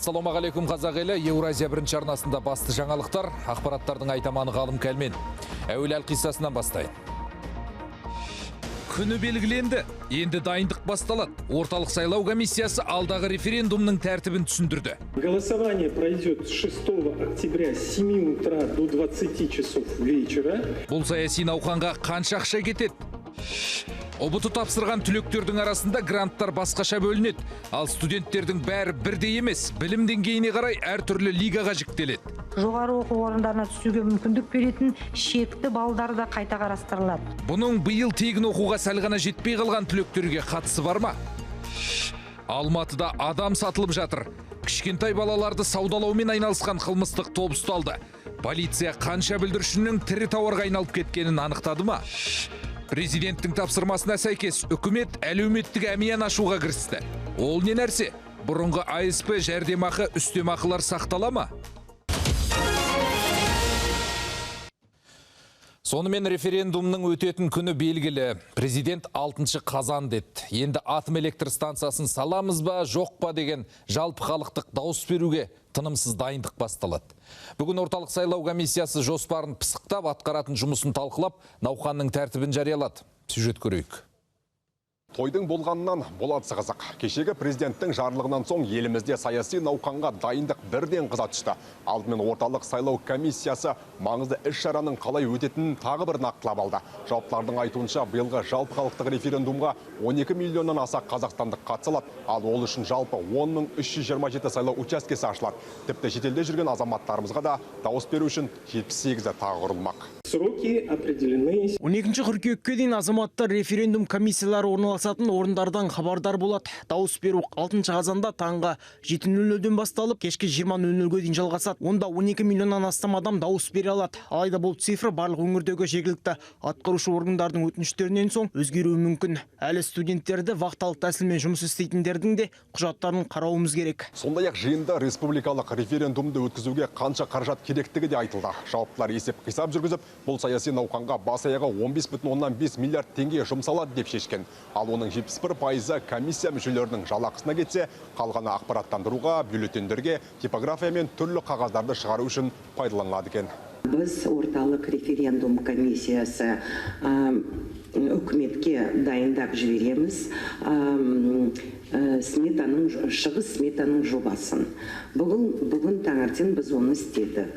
Ассалаумағалейкум қазақ елі. Еуразия бірінші арнасында басты жаңалықтар, ақпараттардың айтаманы ғалым кәлмен. Әуел әлқиссасынан бастайын. Күні белгіленді, енді дайындық басталады. Орталық сайлау комиссиясы алдағы референдумның тәртібін түсіндірді. Голосование пройдет с 6 октября с 7 утра до 20 часов вечера. Бұл саяси науқанға қанша ақша кетеді? ОБТ тапсырған түлектердің арасында гранттар басқаша бөлінеді. Ал студенттердің бәрі бірдей емес, білім деңгейіне қарай әртүрлі лигаға жіктеледі. Жоғары оқу орындарына түсуге мүмкіндік беретін шекті балдар да қайта қарастырылады. Бұның биыл тегін оқуға сәл ғана жетпей қалған түлектерге қатысы бар ма? Алматыда адам сатылып жатыр. Кішкентай балаларды саудалаумен айналысқан қылмыстық топ ұсталды. Полиция қанша бүлдіршіннің тірі тауарға айналып кеткенін анықтады ма? Президенттің тапсырмасына сәйкес үкімет әлеуметтік әмиян ашуға кірісті. Ол не нәрсе? Бұрынғы АСП жәрдемақы үстемақылар сақтала ма? Сонымен референдумның өтетін күні белгілі. Президент 6 қазан деді. Енді атом электр станциясын саламыз ба, жоқ па деген жалпы халықтық дауыс беруге тынымсыз дайындық басталады. Бүгін орталық сайлау комиссиясы жоспарын пысықтап, атқаратын жұмысын талқылап, науқанның тәртібін жариялады. Сюжет көрейік. Тойдың болғанынан болады қызық. Кешегі президенттің жарлығынан соң елімізде саяси науқанға дайындық бірден қыза түсті. Алдымен орталық сайлау комиссиясы маңызды іс-шараның қалай өтетінін тағы бір нақтылап алды. Жауаптылардың айтуынша биылғы жалпы халықтық референдумға 12 миллионнан аса қазақстандық қатысылады. Ал ол үшін жалпы 10.327 сайлау учаскесі ашылады. Тіпті шетелде жүрген азаматтарымызға да дауыс беру үшін 78-і тағы құрылмақ. Сроки определены. 12 қыркүйекке дейін азаматтар референдум комиссиялары орналасатын орындардан хабардар болады. Дауыс беру 6 қазанда таңғы 7:00-ден басталып, кешкі 20:00-ге дейін жалғасады. Онда 12 миллионнан астам адам дауыс бере алады. Алайда бұл цифр барлық өңірдегі жергілікті атқарушы органдардың өтініштерінен соң өзгеруі мүмкін. Әлі студенттерді вақталық тәсілмен жұмыс істейтіндердің де құжаттарын қарауымыз керек. Сондай-ақ жиында республикалық референдумды өткізуге қанша қаражат керектігі де айтылды. Жауаптылар есеп-қисап жүргізіп, бұл саяси науқанға бас аяғы 15,5 миллиард теңге жұмсалады деп шешкен. Ал оның 71% комиссия мүшелерінің жалақысына кетсе, қалғаны ақпараттандыруға, бюллетендерге, типография мен түрлі қағаздарды шығару үшін пайдаланылады екен. Біз орталық референдум комиссиясы үкіметке дайындап жібереміз шығыс сметаның жобасын. Бүгін таңертең біз оны істедік.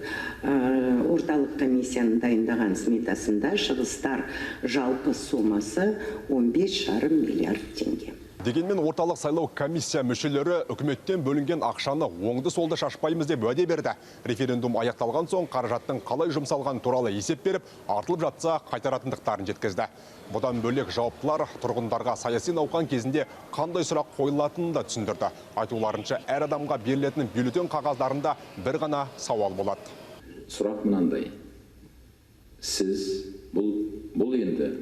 Орталық комиссияның дайындаған сметасында шығыстар жалпы сомасы 15,5 миллиард теңге. Дегенмен орталық сайлау комиссия мүшелері үкіметтен бөлінген ақшаны оңды-солды шашпаймыз деп уәде берді. Референдум аяқталған соң қаражаттың қалай жұмсалған туралы есеп беріп, артылып жатса қайтаратындықтарын жеткізді. Бұдан бөлек жауаптылар тұрғындарға саяси науқан кезінде қандай сұрақ қойылатынын да түсіндірді. Айтуларынша әр адамға берілетін бюллетен қағаздарында бір ғана сауал болады. Сұрақ мынандай. Сіз бұл енді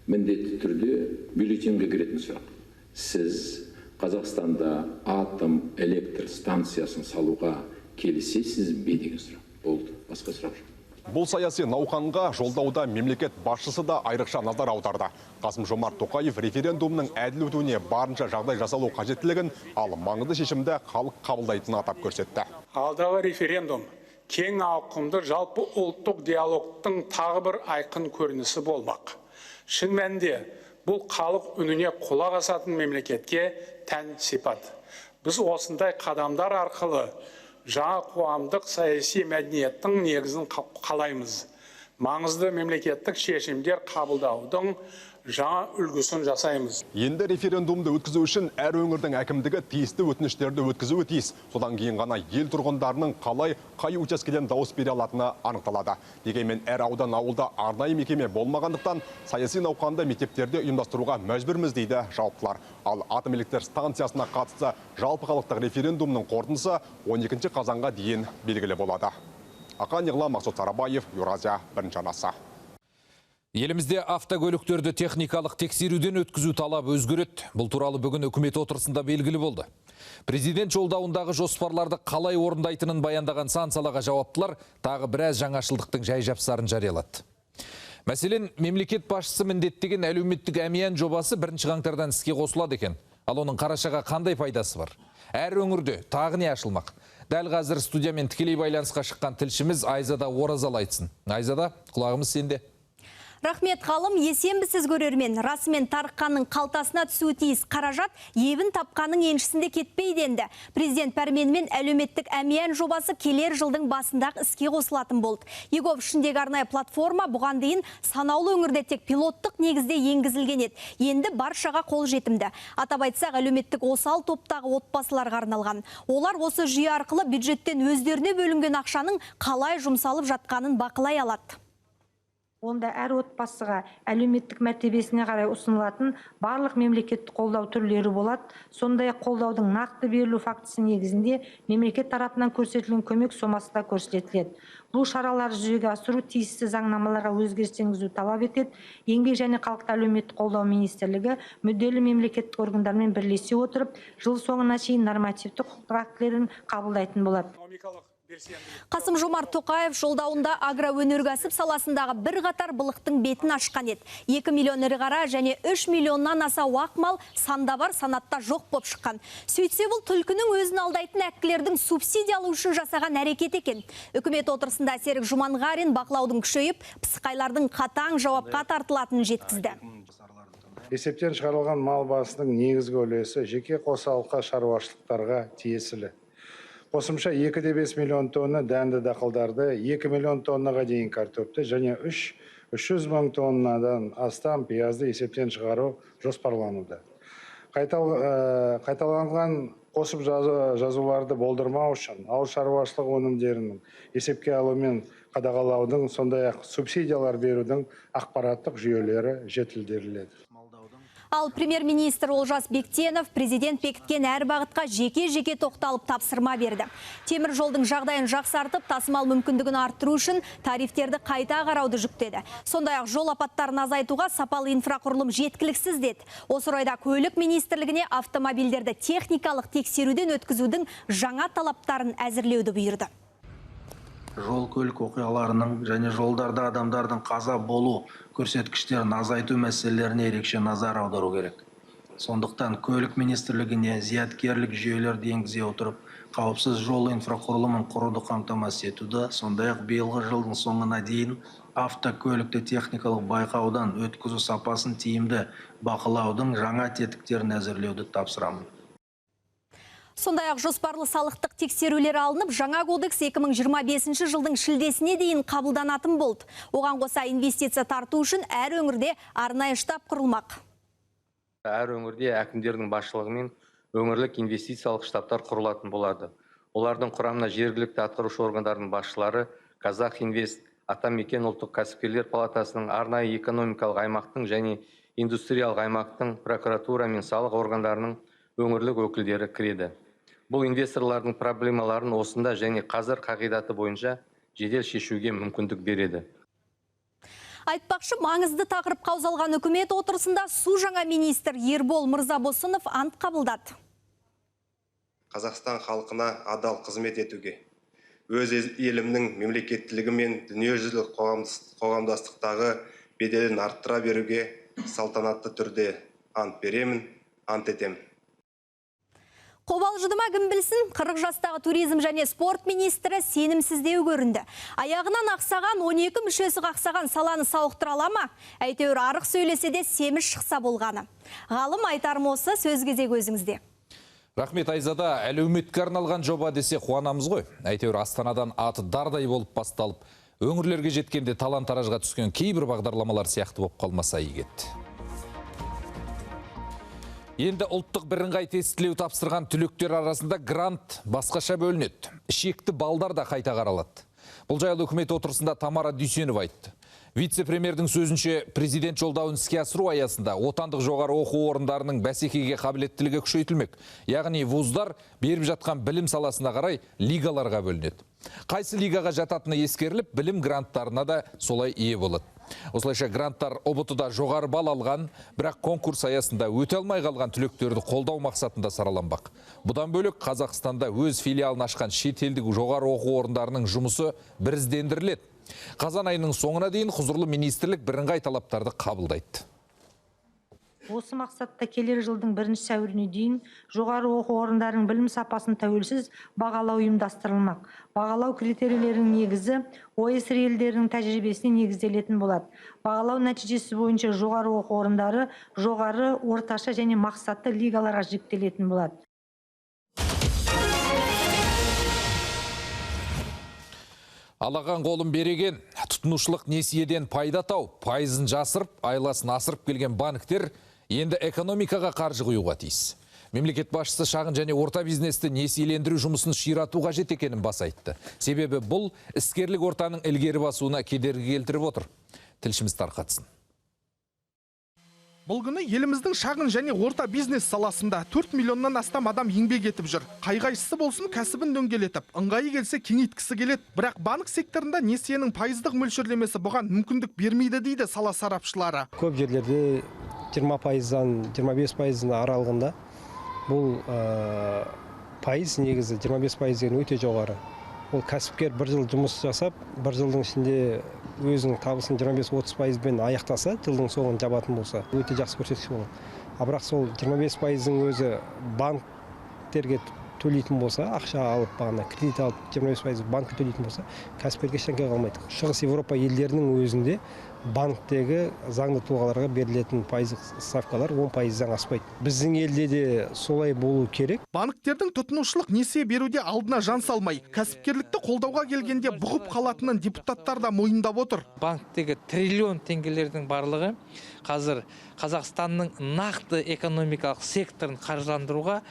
міндетті түрде бюллетенге кіретін сұрақ. Сіз Қазақстанда атом электр станциясын салуға келісесіз бе деген сұрақ. Болды, басқа сұрақ жоқ. Бұл саяси науқанға жолдауда мемлекет басшысы да айрықша назар аударды. Қасым-Жомарт Тоқаев референдумның әділ өтуіне барынша жағдай жасалу қажеттілігін, ал маңызды шешімді халық қабылдайтынын атап көрсетті. Алдағы референдум кең ауқымды жалпы ұлттық диалогтың тағы бір айқын көрінісі болмақ. Шын мәнінде бұл халық үніне құлақ асатын мемлекетке тән сипат. Біз осындай қадамдар арқылы жаңа қоғамдық саяси мәдениеттің негізін қалаймыз. Маңызды мемлекеттік шешімдер қабылдаудың жаңа үлгісін жасаймыз. Енді референдумды өткізу үшін әр өңірдің әкімдігі тиісті өтініштерді өткізуі тиіс. Содан кейін ғана ел тұрғындарының қалай қай учаскеден дауыс бере алатыны анықталады. Дегенмен әр аудан ауылда арнайы мекеме болмағандықтан саяси науқанды мектептерде ұйымдастыруға мәжбүрміз дейді жауаптылар. Ал атом электр станциясына қатысты жалпы халықтық референдумның қорытындысы 12 қазанға дейін белгілі болады. Ақан Еғла, Мақсұт Сарабаев, Еуразия бірінші арнасы. Елімізде автокөліктерді техникалық тексеруден өткізу талабы өзгереді. Бұл туралы бүгін үкімет отырысында белгілі болды. Президент жолдауындағы жоспарларды қалай орындайтынын баяндаған сан салаға жауаптылар тағы біраз жаңашылдықтың жай-жапсарын жариялады. Мәселен, мемлекет басшысы міндеттеген әлеуметтік әмиян жобасы 1 қаңтардан іске қосылады екен. Ал оның қарашаға қандай пайдасы бар? Әр өңірде тағы не ашылмақ? Дәл қазір студиямен тікелей байланысқа шыққан тілшіміз Айзада Оразал айтсын. Айзада, құлағымыз сенде. Рахмет ғалым, есенбісіз көрермен. Расымен тарыққанның қалтасына түсуі тиіс қаражат ебін тапқанның еншісінде кетпейді енді. Президент пәрменімен әлеуметтік әмиян жобасы келер жылдың басындағы іске қосылатын болды. ЕГОВ ішіндегі арнайы платформа бұған дейін санаулы өңірде тек пилоттық негізде енгізілген еді. Енді баршаға қол жетімді. Атап айтсақ, әлеуметтік осал топтағы отбасыларға арналған. Олар осы жүйе арқылы бюджеттен өздеріне бөлінген ақшаның қалай жұмсалып жатқанын бақылай алады. Онда әр отбасыға әлеуметтік мәртебесіне қарай ұсынылатын барлық мемлекеттік қолдау түрлері болады. Сондай-ақ қолдаудың нақты берілу фактісі негізінде мемлекет тарапынан көрсетілген көмек сомасы да көрсетіледі. Бұл шаралар жүзеге асыру тиісті заңнамаларға өзгеріс енгізу талап етеді. Еңбек және халықты әлеуметтік қолдау министрлігі мүдделі мемлекеттік органдармен бірлесе отырып, жыл соңына шейін нормативтік құқықтық актілерін қабылдайтын болады. Қасым-Жомарт Тоқаев жолдауында агроөнеркәсіп саласындағы бірқатар былықтың бетін ашқан еді. 2 миллион ірі қара және 3 миллионнан аса уақ мал санда бар, санатта жоқ боп шыққан. Сөйтсе бұл түлкінің өзін алдайтын әккілердің субсидиялау үшін жасаған әрекет екен. Үкімет отырысында Серік Жұманғарин бақылаудың күшейіп, пысықайлардың қатаң жауапқа тартылатынын жеткізді. Есептен шығарылған мал басының негізгі үлесі жеке қосалқы шаруашылықтарға тиесілі. Қосымша 2,5 миллион тонна дәнді дақылдарды, 2 миллион тоннаға дейін картопты және 300 мың тоннадан астам пиязды есептен шығару жоспарлануда. Қайталанған қосып жазуларды болдырмау үшін ауыл шаруашылық өнімдерінің есепке алумен қадағалаудың, сондай-ақ субсидиялар берудің ақпараттық жүйелері жетілдіріледі. Ал премьер-министр Олжас Бектенов президент бекіткен әр бағытқа жеке-жеке тоқталып тапсырма берді. Темір жолдың жағдайын жақсартып, тасымал мүмкіндігін арттыру үшін тарифтерді қайта қарауды жүктеді. Сондай-ақ жол апаттарын азайтуға сапалы инфрақұрылым жеткіліксіз деді. Осы орайда көлік министрлігіне автомобильдерді техникалық тексеруден өткізудің жаңа талаптарын әзірлеуді бұйырды. Жол көлік оқиғаларының және жолдарда адамдардың қаза болу көрсеткіштерін азайту мәселелеріне ерекше назар аудару керек. Сондықтан көлік министрлігіне зияткерлік жүйелерді енгізе отырып, қауіпсіз жол инфрақұрылымын құруды қамтамасыз етуді, сондай-ақ биылғы жылдың соңына дейін автокөлікті техникалық байқаудан өткізу сапасын тиімді бақылаудың жаңа тетіктерін әзірлеуді тапсырамын. Сондай-ақ жоспарлы салықтық тексерулер алынып, жаңа кодекс 2025 жылдың шілдесіне дейін қабылданатын болды. Оған қоса инвестиция тарту үшін әр өңірде арнайы штаб құрылмақ. Әр өңірде әкімдердің басшылығымен өңірлік инвестициялық штабтар құрылатын болады. Олардың құрамына жергілікті атқарушы органдардың басшылары, Казахинвест, Атамекен ұлттық кәсіпкерлер палатасының, арнайы экономикалық аймақтың және индустриялық аймақтың, прокуратура мен салық органдарының өңірлік өкілдері кіреді. Бұл инвесторлардың проблемаларын осында және қазір қағидаты бойынша жедел шешуге мүмкіндік береді. Айтпақшы, маңызды тақырып қаузалған үкімет отырысында су жаңа министр Ербол Мырзабосынов ант қабылдады. Қазақстан халқына адал қызмет етуге, өз елімнің мемлекеттілігі мен дүниежүзілік қоғамдастықтағы беделін арттыра беруге салтанатты түрде ант беремін, ант етемін. Қобалжыдыма кім білсін, 40 жастағы туризм және спорт министрі сенімсіздеу көрінді. Аяғынан ақсаған 12 мүшесі қақсаған саланы сауықтыра ала ма? Әйтеуір арық сөйлесе де семіз шықса болғаны. Ғалым, айтарым осы, сөз кезегі өзіңізде. Рахмет, Айзада. Әлеуметке арналған жоба десе қуанамыз ғой. Әйтеуір Астанадан аты дардай болып басталып, өңірлерге жеткенде талан-таражға түскен кейбір бағдарламалар сияқты болып қалмаса игі еді. Енді ұлттық бірыңғай тестілеу тапсырған түлектер арасында грант басқаша бөлінеді. Шекті балдар да қайта қаралады. Бұл жайлы үкімет отырысында Тамара Дүйсенова айтты. Вице-премьердің сөзінше, президент жолдауын іске асыру аясында отандық жоғары оқу орындарының бәсекеге қабілеттілігі күшейтілмек. Яғни вуздар беріп жатқан білім саласына қарай лигаларға бөлінеді. Қайсы лигаға жататыны ескеріліп, білім гранттарына да солай ие болады. Осылайша гранттар ұбт-да жоғары бал алған, бірақ конкурс аясында өте алмай қалған түлектерді қолдау мақсатында сараланбақ. Бұдан бөлек Қазақстанда өз филиалын ашқан шетелдік жоғары оқу орындарының жұмысы біріздендіріледі. Қазан айының соңына дейін құзырлы министрлік бірыңғай талаптарды қабылдайды. Осы мақсатта келер жылдың 1 сәуіріне дейін жоғары оқу орындарының білім сапасын тәуелсіз бағалау ұйымдастырылмақ. Бағалау критерийлерінің негізі ОЕСР елдерінің тәжірибесіне негізделетін болады. Бағалау нәтижесі бойынша жоғары оқу орындары жоғары, орташа және мақсатты лигаларға жіктелетін болады. Алаған қолын береген, тұтынушылық несиеден пайда тауып, пайызын жасырып, айласын асырып келген банктер енді экономикаға қаржы құюға тиіс. Мемлекет басшысы шағын және орта бизнесті несиелендіру жұмысын ширату қажет екенін баса айтты. Себебі бұл іскерлік ортаның ілгері басуына кедергі келтіріп отыр. Тілшіміз тарқатсын. Бұл күні еліміздің шағын және орта бизнес саласында 4 миллионнан астам адам еңбек етіп жүр. Қайғайшысы болсын кәсібін дөңгелетіп, ыңғайы келсе кеңейткісі келеді. Бірақ банк секторында несиенің пайыздық мөлшерлемесі бұған мүмкіндік бермейді дейді сала сарапшылары. Көп жерлерде 20%-дан 25% аралығында бұл пайыз негізі 25% деген өте жоғары. Ол кәсіпкер бір жыл жұмыс жасап, бір жылдың ішінде өзінің табысын 25-30%-бен аяқтаса, жылдың соңын жабатын болса, өте жақсы көрсеткіш болады. Бірақ сол 25%-дің өзі банктерге төлейтін болса, ақша алып, кредит алып 25% банкке төлейтін болса, кәсіпкерге ештеңе қалмайды. Шығыс Европа елдерінің өзінде банктегі заңды тұлғаларға берілетін пайыздық ставкалар 10%-ден аспайды. Біздің елде де солай болу керек. Банктердің тұтынушылық несие беруде алдына жан салмай, кәсіпкерлікті қолдауға келгенде бұғып қалатынын депутаттар да мойындап отыр. Банктегі триллион теңгелердің барлығы қазір Қазақстанның нақты экономикалық секторын қаржыландыруға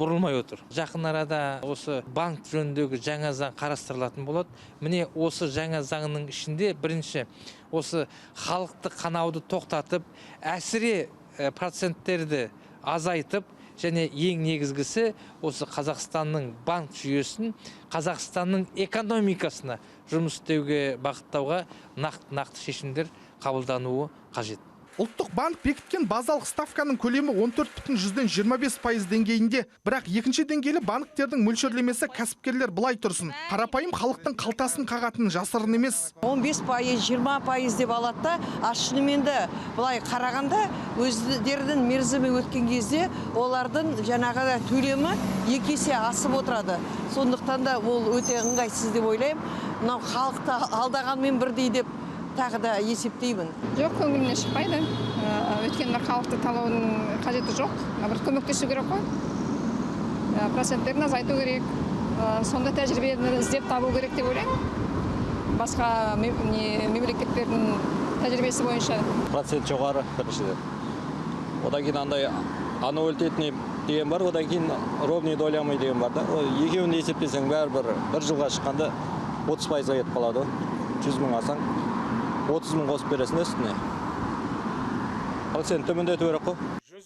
бұрылмай отыр. Жақын арада осы банк жөніндегі жаңа заң қарастырылатын болады. Міне осы жаңа заңның ішінде бірінші осы халықты қанауды тоқтатып, әсіре проценттерді азайтып, және ең негізгісі осы Қазақстанның банк жүйесін Қазақстанның экономикасына жұмыс істеуге бағыттауға нақты шешімдер қабылдануы қажет. Ұлттық банк бекіткен базалық ставканың көлемі 14,25% деңгейінде, бірақ екінші деңгейлі банктердің мөлшерлемесі кәсіпкерлер былай тұрсын. Қарапайым халықтың қалтасын қағатын жасырын емес. 15%, 20% деп алады да, шынымен де былай қарағанда өздерінің мерзімі өткен кезде олардың жаңағы төлемі 2 есе асып отырады. Сондықтан да ол өте ыңғайсыз деп ойлаймын. Мынау халықты алдағанмен бірдей деп тағы да есептеймін. Жоқ, көңіліне шықпайды. Өйткені халықты талаудың қажеті жоқ. Бір көмектесу керек қой. Проценттерін азайту керек. Сонда тәжірибені іздеп табу керек деп ойлаймын. Басқа мемлекеттердің тәжірибесі бойынша. Процент жоғары біріншіден. Одан кейін андай аннуитетный деген бар, одан кейін ровный долямый деген бар да. Екеуін есептесең бәрібір бір жылға шыққанда 30%-ға кетіп қалады. 100 мың алсаң 30 мың қосып бересің үстіне. Ал сен төмендету керек қой.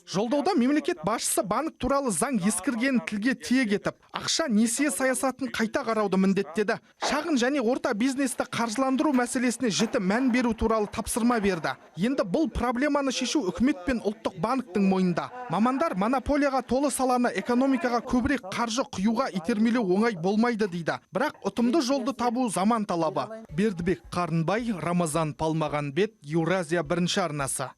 Жолдауда мемлекет басшысы банк туралы заң ескіргенін тілге тиек етіп, ақша несие саясатын қайта қарауды міндеттеді. Шағын және орта бизнесті қаржыландыру мәселесіне жіті мән беру туралы тапсырма берді. Енді бұл проблеманы шешу үкімет пен ұлттық банктың мойнында. Мамандар монополияға толы саланы экономикаға көбірек қаржы құюға итермелеу оңай болмайды дейді. Бірақ ұтымды жолды табу заман талабы. Бердібек Қарынбай, Рамазан Палмағанбет, Еуразия бірінші арнасы.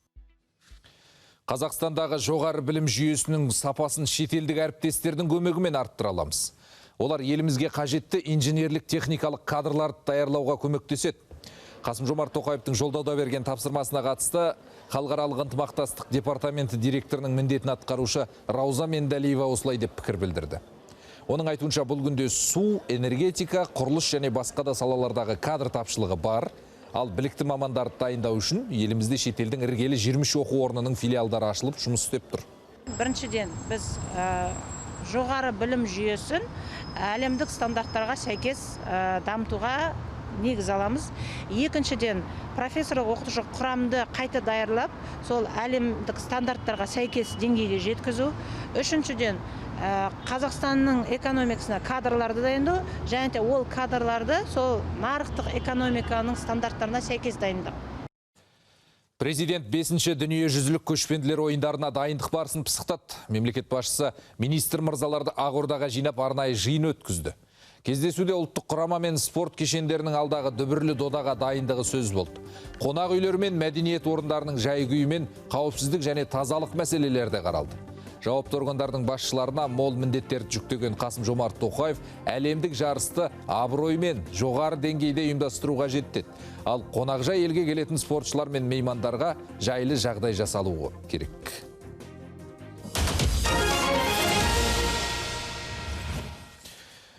Қазақстандағы жоғары білім жүйесінің сапасын шетелдік әріптестердің көмегімен арттыра аламыз. Олар елімізге қажетті инженерлік техникалық кадрларды даярлауға көмектеседі. Қасым-Жомарт Тоқаевтың жолдауда берген тапсырмасына қатысты халықаралық ынтымақтастық департаменті директорының міндетін атқарушы Рауза Мендалиева осылай деп пікір білдірді. Оның айтуынша бұл күнде су, энергетика, құрылыс және басқа да салалардағы кадр тапшылығы бар. Ал білікті мамандарды дайындау үшін елімізде шетелдің іргелі 23 оқу орнының филиалдары ашылып жұмыс істеп тұр. Біріншіден біз жоғары білім жүйесін әлемдік стандарттарға сәйкес дамытуға негіз аламыз. Екіншіден профессорлық оқытушы құрамды қайта даярлап, сол әлемдік стандарттарға сәйкес деңгейге жеткізу. Үшіншіден Қазақстанның экономикасына кадрларды дайындау, және де ол кадрларды сол нарықтық экономиканың стандарттарына сәйкес дайындау. Президент 5-ші дүниежүзілік көшпенділер ойындарына дайындық барысын пысықтады. Мемлекет басшысы министр мырзаларды Ақордаға жинап арнайы жиын өткізді. Кездесуде ұлттық құрама мен спорт кешендерінің алдағы дүбірлі додаға дайындығы сөз болды. Қонақ үйлер мен мәдениет орындарының жай-күйі мен қауіпсіздік және тазалық мәселелері де қаралды. Жауапты органдардың басшыларына мол міндеттерді жүктеген Қасым-Жомарт Тоқаев әлемдік жарысты абыроймен жоғары деңгейде ұйымдастыруға жетті. Ал қонақжай елге келетін спортшылар мен меймандарға жайлы жағдай жасалуы керек.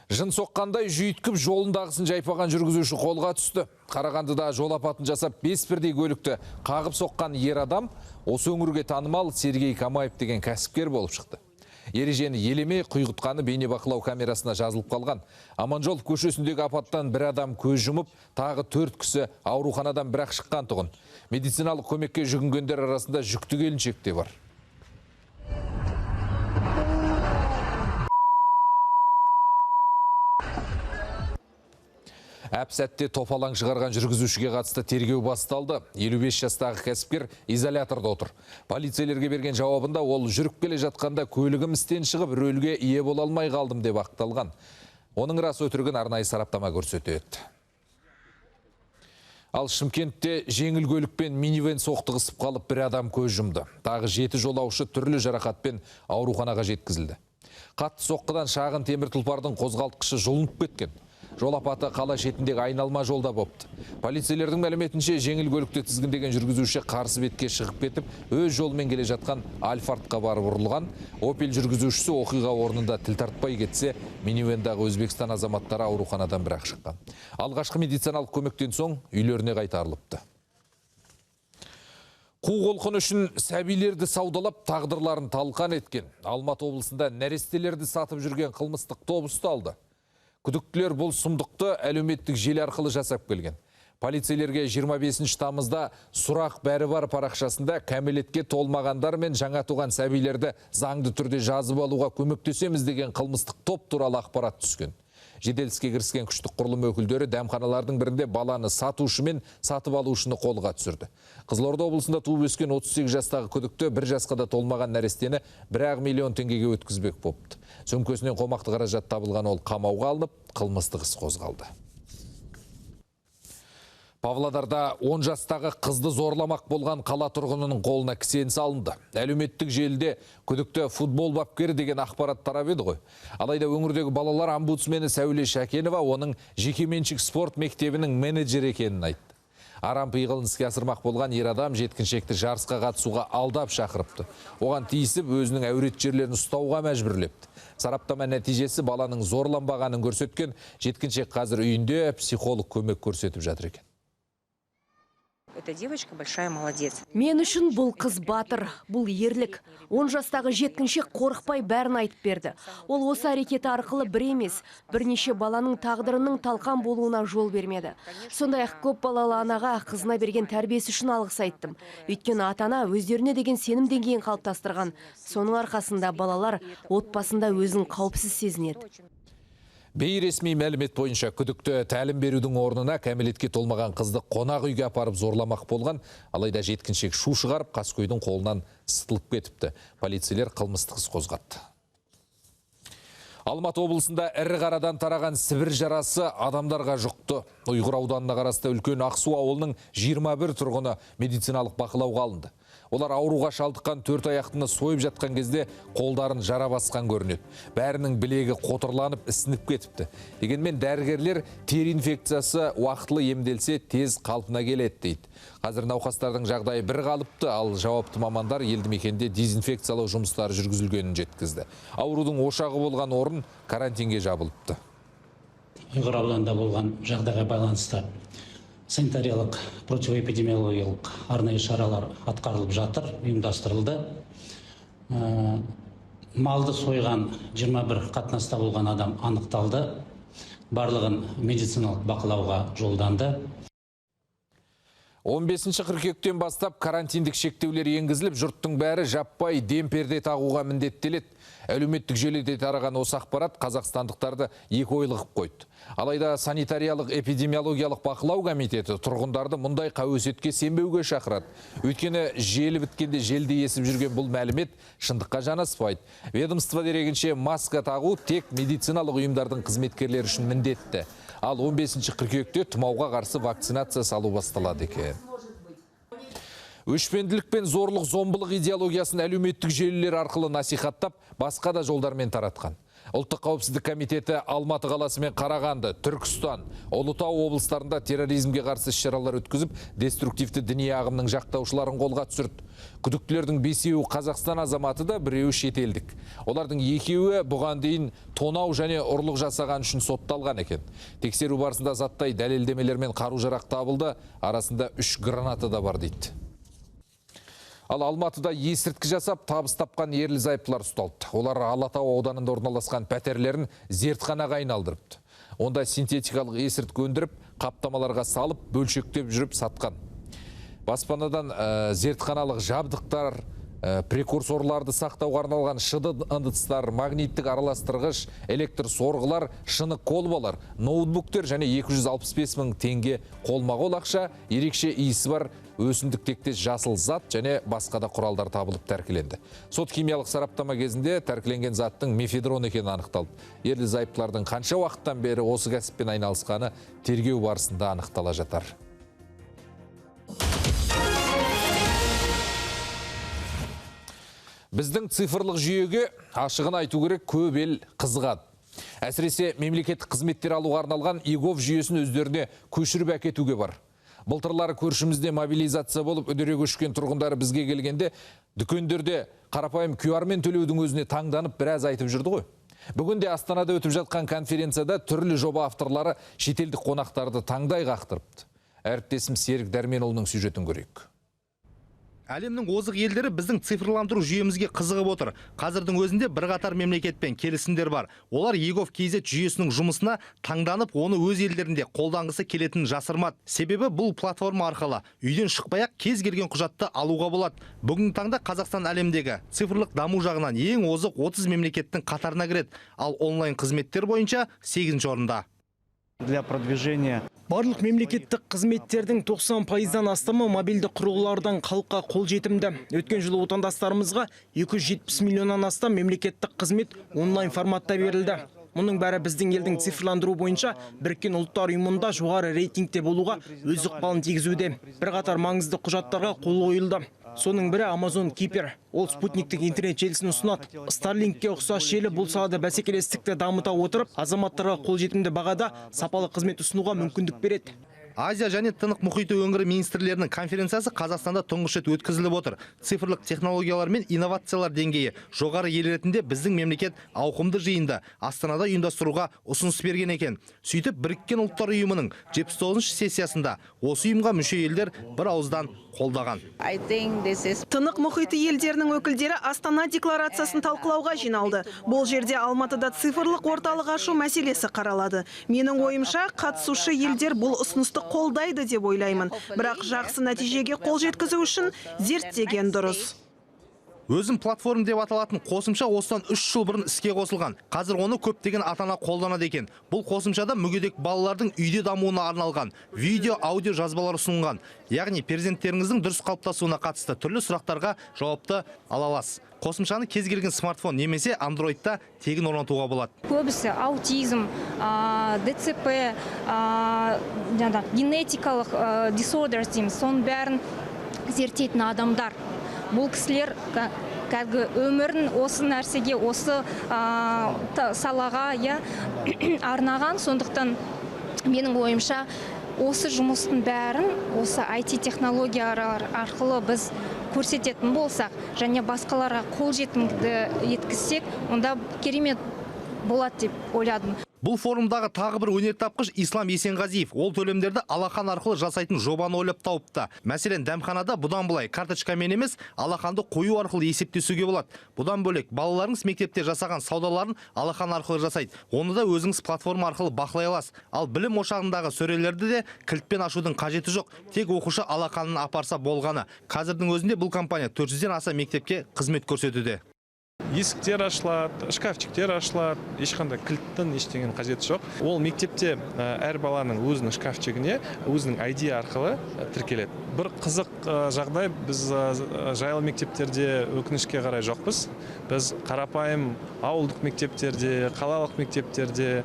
Жын соққандай жүйіткіп жолындағысын жайпаған жүргізуші қолға түсті. Қарағандыда жол апатын жасап 5 бірдей көлікті қағып соққан ер адам осы өңірге танымал Сергей Камаев деген кәсіпкер болып шықты. Ережені елемей құйғытқаны бейнебақылау камерасына жазылып қалған. Аманжолов көшесіндегі апаттан бір адам көз жұмып, тағы 4 кісі ауруханадан бірақ шыққан тұғын. Медициналық көмекке жүгінгендер арасында жүкті келіншек те бар. Әп-сәтте топалаң шығарған жүргізушіге қатысты тергеу басталды. 55 жастағы кәсіпкер изоляторда отыр. Полицейлерге берген жауабында ол жүріп келе жатқанда көлігім істен шығып, рөлге ие бола алмай қалдым деп ақталған. Оның рас өтірігін арнайы сараптама көрсетеді. Ал Шымкентте жеңіл көлікпен минивэн соқтығысып қалып бір адам көз жұмды. Тағы 7 жолаушы түрлі жарақатпен ауруханаға жеткізілді. Қатты соққыдан шағын темір тұлпардың қозғалтқышы жұлынып кеткен. Жол апаты қала шетіндегі айналма жолда бопты. Полицейлердің мәліметінше жеңіл көлікте тізгіндеген жүргізуші қарсы бетке шығып кетіп, өз жолмен келе жатқан Альфардқа барып ұрылған. Опель жүргізушісі оқиға орнында тіл тартпай кетсе, минивэндағы Өзбекстан азаматтары ауруханадан бірақ шыққан. Алғашқы медициналық көмектен соң үйлеріне қайтарылыпты. Қу-қолқын үшін сәбилерді саудалап тағдырларын талқан еткен Алматы облысында нәрестелерді сатып жүрген қылмыстық топ ұсталды. Күдіктілер бұл сұмдықты әлеуметтік желі арқылы жасап келген. Полицейлерге 25 тамызда сұрақ бәрі бар парақшасында кәмелетке толмағандар мен жаңа туған сәбилерді заңды түрде жазып алуға көмектесеміз деген қылмыстық топ туралы ақпарат түскен. Жедел іске кіріскен күштік құрылым өкілдері дәмханалардың бірінде баланы сатушы мен сатып алушыны қолға түсірді. Қызылорда облысында туып өскен 38 жастағы күдікті 1 жасқа да толмаған нәрестені 1,5 миллион теңгеге өткізбек бопты. Сөмкесінен қомақты қаражат табылған ол қамауға алынып, қылмыстық іс қозғалды. Павлодарда 10 жастағы қызды зорламақ болған қала тұрғынының қолына кісен салынды. Әлеуметтік желіде күдікті футбол бапкері деген ақпарат тарап еді ғой. Алайда өңірдегі балалар омбудсмені Сәуле Шәкенова оның жекеменшік спорт мектебінің менеджері екенін айтты. Арам пиғылын іске асырмақ болған ер адам жеткіншекті жарысқа қатысуға алдап шақырыпты. Оған тиісіп өзінің әурет жерлерін ұстауға мәжбүрлепті. Сараптама нәтижесі баланың зорланбағанын көрсеткен. Жеткіншек қазір үйінде психолог көмек көрсетіп жатыр екен. Эта девочка большая молодец. Мен үшін бұл қыз батыр, бұл ерлік. 10 жастағы жеткіншек қорықпай бәрін айтып берді. Ол осы әрекеті арқылы бір емес, бірнеше баланың тағдырының талқан болуына жол бермеді. Сондай-ақ көп балалы анаға қызына берген тәрбиесі үшін алғыс айттым. Өйткені ата-ана өздеріне деген сенім деңгейін қалыптастырған. Соның арқасында балалар отбасында өзін қауіпсіз сезінеді. Бейресми мәлімет бойынша күдікті тәлім берудің орнына кәмелетке толмаған қызды қонақ үйге апарып зорламақ болған, алайда жеткіншек шу шығарып қаскөйдің қолынан сытылып кетіпті. Полицейлер қылмыстық іс қозғады. Алматы облысында ірі қарадан тараған Сібір жарасы адамдарға жұқты. Ұйғыр ауданына қарасты үлкен Ақсу ауылының 21 тұрғыны медициналық бақылауға алынды. Олар ауруға шалдыққан 4 аяқтыны сойып жатқан кезде қолдарын жара басқан көрінеді. Бәрінің білегі қотырланып, ісініп кетіпті. Дегенмен дәрігерлер тері инфекциясы уақытылы емделсе тез қалпына келеді дейді. Қазір науқастардың жағдайы бір қалыпты, ал жауапты мамандар елді мекенде дезинфекциялау жұмыстары жүргізілгенін жеткізді. Аурудың ошағы болған орын карантинге жабылыпты. Ұйғыр ауданында болған жағдайға байланысты санитариялық противоэпидемиологиялық арнайы шаралар атқарылып жатыр, ұйымдастырылды. Малды сойған 21 қатынаста болған адам анықталды. Барлығын медициналық бақылауға жолданды. 15 қыркүйектен бастап карантиндік шектеулер енгізіліп, жұрттың бәрі жаппай демперде тағуға міндеттеледі. Әлеуметтік желіде тараған осы ақпарат қазақстандықтарды екі ойлығып қойды. Алайда санитариялық эпидемиологиялық бақылау комитеті тұрғындарды мұндай қауесетке сенбеуге шақырады. Өйткені желі біткенде желде есіп жүрген бұл мәлімет шындыққа жанаспайды. Ведомство дерегінше маска тағу тек медициналық ұйымдардың қызметкерлері үшін міндетті. Ал 15 қыркүйекте тұмауға қарсы вакцинация салу басталады екен. Өшпенділік пен зорлық зомбылық идеологиясын әлеуметтік желілер арқылы насихаттап, басқа да жолдармен таратқан. Ұлттық қауіпсіздік комитеті Алматы қаласы мен Қарағанды, Түркістан, Ұлытау облыстарында терроризмге қарсы іс-шаралар өткізіп, деструктивті діни ағымның жақтаушыларын қолға түсірді. Күдіктілердің 5-еуі Қазақстан азаматы да, 1-еуі шетелдік. Олардың 2-еуі бұған дейін тонау және ұрлық жасаған үшін сотталған екен. Тексеру барысында заттай дәлелдемелер мен қару-жарақ табылды, арасында 3 граната да бар дейді. Ал Алматыда есірткі жасап, табыс тапқан ерлі зайыптылар ұсталды. Олар Алатау ауданында орналасқан пәтерлерін зертханаға айналдырыпты. Онда синтетикалық есірткі өндіріп, қаптамаларға салып, бөлшектеп жүріп сатқан. Баспанадан зертханалық жабдықтар, прекурсорларды сақтауға арналған шыны ыдыстар, магниттік араластырғыш, электр сорғылар, шыны колбалар, ноутбуктер және 265 мың теңге қолма-қол ақша, ерекше иісі бар өсімдік тектес жасыл зат және басқа да құралдар табылып тәркіленді. Сот химиялық сараптама кезінде тәркіленген заттың мефедрон екені анықталды. Ерлі зайыптылардың қанша уақыттан бері осы кәсіппен айналысқаны тергеу барысында анықтала жатар. Біздің цифрлық жүйеге ашығын айту керек, көп ел қызығады. Әсіресе мемлекеттік қызметтер алуға арналған егов жүйесін өздеріне көшіріп әкетуге бар. Былтырлары көршімізде мобилизация болып үдере көшкен тұрғындары бізге келгенде дүкендерде қарапайым QR-мен төлеудің өзіне таңданып біраз айтып жүрді ғой. Бүгінде Астанада өтіп жатқан конференцияда түрлі жоба авторлары шетелдік қонақтарды таңдай қақтырыпты. Әріптесім Серік Дәрменұлының сюжетін көрейік. Әлемнің озық елдері біздің цифрландыру жүйемізге қызығып отыр. Қазірдің өзінде бірқатар мемлекетпен келісімдер бар. Олар егов KZ жүйесінің жұмысына таңданып, оны өз елдерінде қолданғысы келетінін жасырмады. Себебі бұл платформа арқылы үйден шықпай-ақ кез келген құжатты алуға болады. Бүгінгі таңда Қазақстан әлемдегі цифрлық даму жағынан ең озық 30 мемлекеттің қатарына кіреді. Ал онлайн қызметтер бойынша 8-ші орында. Для продвижения барлық мемлекеттік қызметтердің 90%-дан астамы мобильді құрылғылардан халыққа қолжетімді. Өткен жылы отандастарымызға 270 миллионнан астам мемлекеттік қызмет онлайн форматта берілді. Мұның бәрі біздің елдің цифрландыру бойынша Біріккен ұлттар ұйымында жоғары рейтингте болуға өз ықпалын тигізуде. Бірқатар маңызды құжаттарға қол қойылды. Соның бірі Amazon Кипр. Ол спутниктік интернет желісін ұсынады. Starlinkке ұқсас желі бұл салада бәсекелестікті дамыта отырып, азаматтарға қолжетімді бағада сапалы қызмет ұсынуға мүмкіндік береді. Азия және Тынық мұхиты өңірі министрлерінің конференциясы Қазақстанда тұңғыш рет өткізіліп отыр. Цифрлық технологиялар мен инновациялар деңгейі жоғары ел ретінде біздің мемлекет ауқымды жиынды Астанада ұйымдастыруға ұсыныс берген екен. Сөйтіп, Біріккен ұлттар ұйымының 79-ші сессиясында осы ұйымға мүше елдер бір ауыздан қолдаған. Тынық мұхиты елдерінің өкілдері Астана декларациясын талқылауға жиналды. Бұл жерде Алматыда цифрлық орталық ашу мәселесі қаралады. Менің ойымша, қатысушы елдер бұл ұсынысты қолдайды деп ойлаймын. Бірақ жақсы нәтижеге қол жеткізу үшін зерттеген дұрыс. Өзім платформ деп аталатын қосымша осыдан 3 жыл бұрын іске қосылған. Қазір оны көптеген ата-ана қолданады екен. Бұл қосымшада мүгедек балалардың үйде дамуына арналған видео, аудио жазбалар ұсынылған. Яғни перзенттеріңіздің дұрыс қалыптасуына қатысты түрлі сұрақтарға жауапты ала аласыз. Қосымшаны кез келген смартфон немесе андроидта тегін орнатуға болады. Көбісі аутизм, ДЦП, генетикалық disorders дейміз, соның бәрін зерттейтін адамдар. Бұл кісілер кәдімгі өмірін осы нәрсеге, осы салаға арнаған. Сондықтан менің ойымша осы жұмыстың бәрін осы IT технологиялар арқылы біз көрсететін болсақ, және басқаларға қолжетімді еткізсек, онда керемет болады деп ойладым. Бұл форумдағы тағы бір өнертапқыш Ислам Есенғазиев. Ол төлемдерді алақан арқылы жасайтын жобаны ойлап тауыпты. Мәселен, дәмханада бұдан былай карточкамен емес, алақанды қою арқылы есептесуге болады. Бұдан бөлек, балаларыңыз мектепте жасаған саудаларын алақан арқылы жасайды. Оны да өзіңіз платформа арқылы бақылай аласыз. Ал білім ошағындағы сөрелерді де кілтпен ашудың қажеті жоқ. Тек оқушы алақанын апарса болғаны. Қазірдің өзінде бұл компания 400-ден аса мектепке қызмет көрсетуде. есіктер ашылады, шкафчиктер ашылады, ешқандай кілттің ештеңенің қажеті жоқ. Ол мектепте әр баланың өзінің шкафчигіне өзінің ID арқылы тіркеледі. Бір қызық жағдай, біз жайлы мектептерде өкінішке қарай жоқпыз. Біз қарапайым ауылдық мектептерде, қалалық мектептерде,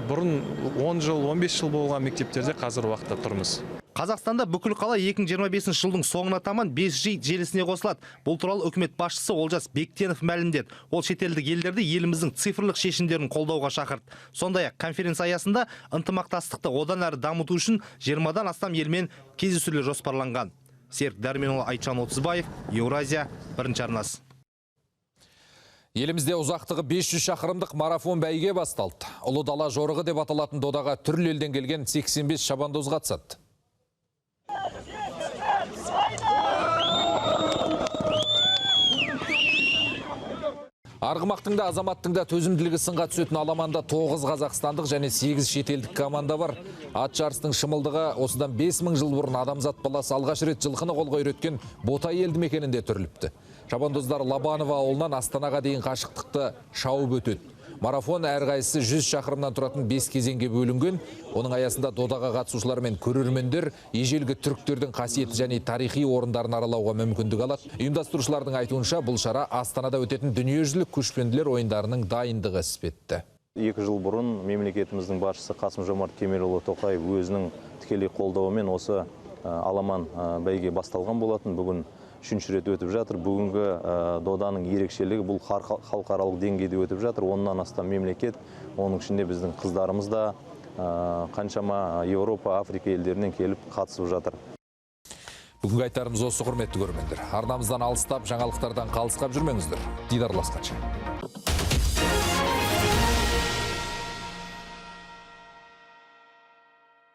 бұрын 10 жыл, 15 жыл болған мектептерде қазір уақытта тұрмыз. Қазақстанда бүкіл қала 2025 жылдың соңына таман 5G желісіне қосылады. Бұл туралы үкімет басшысы Олжас Бектенов мәлімдеді. Ол шетелдік елдерді еліміздің цифрлық шешімдерін қолдауға шақырды. Сондай-ақ конференция аясында ынтымақтастықты одан әрі дамыту үшін 20-дан астам елмен кездесулер жоспарланған. Серік Дәрменұлы, Айтжан Отызбаев, Еуразия, бірінші арнасы. Елімізде ұзақтығы 500 шақырымдық марафон бәйге басталды. Ұлы дала жорығы деп аталатын додаға түрлі елден келген 85 шабандоз қатысады. Арғымақтың да азаматтың да төзімділігі сынға түсетін аламанда 9 қазақстандық және 8 шетелдік команда бар. Ат жарыстың шымылдығы осыдан 5000 жыл бұрын адамзат баласы алғаш рет жылқыны қолға үйреткен Ботай елді мекенінде түріліпті. Шабандоздар Лабанова ауылынан Астанаға дейін қашықтықты шауып өтеді. Марафон әрқайсысы 100 шақырымнан тұратын 5 кезеңге бөлінген. Оның аясында додаға қатысушылар мен көрермендер ежелгі түріктердің қасиетті және тарихи орындарын аралауға мүмкіндік алады. Ұйымдастырушылардың айтуынша бұл шара Астанада өтетін дүниежүзілік көшпенділер ойындарының дайындығы іспетті. 2 жыл бұрын мемлекетіміздің басшысы Қасым-Жомарт Кемелұлы Тоқаев өзінің тікелей қолдауымен осы аламан бәйге басталған болатын. Бүгін 3-ші рет өтіп жатыр. Бүгінгі доданың ерекшелігі бұл халықаралық деңгейде өтіп жатыр. 10-нан астам мемлекет, оның ішінде біздің қыздарымыз да қаншама Еуропа, Африка елдерінен келіп қатысып жатыр. Бүгінгі айтарымыз осы, құрметті көрермендер. Арнамыздан алыстап, жаңалықтардан қалысқап жүрмеңіздер. Дидарласқанша.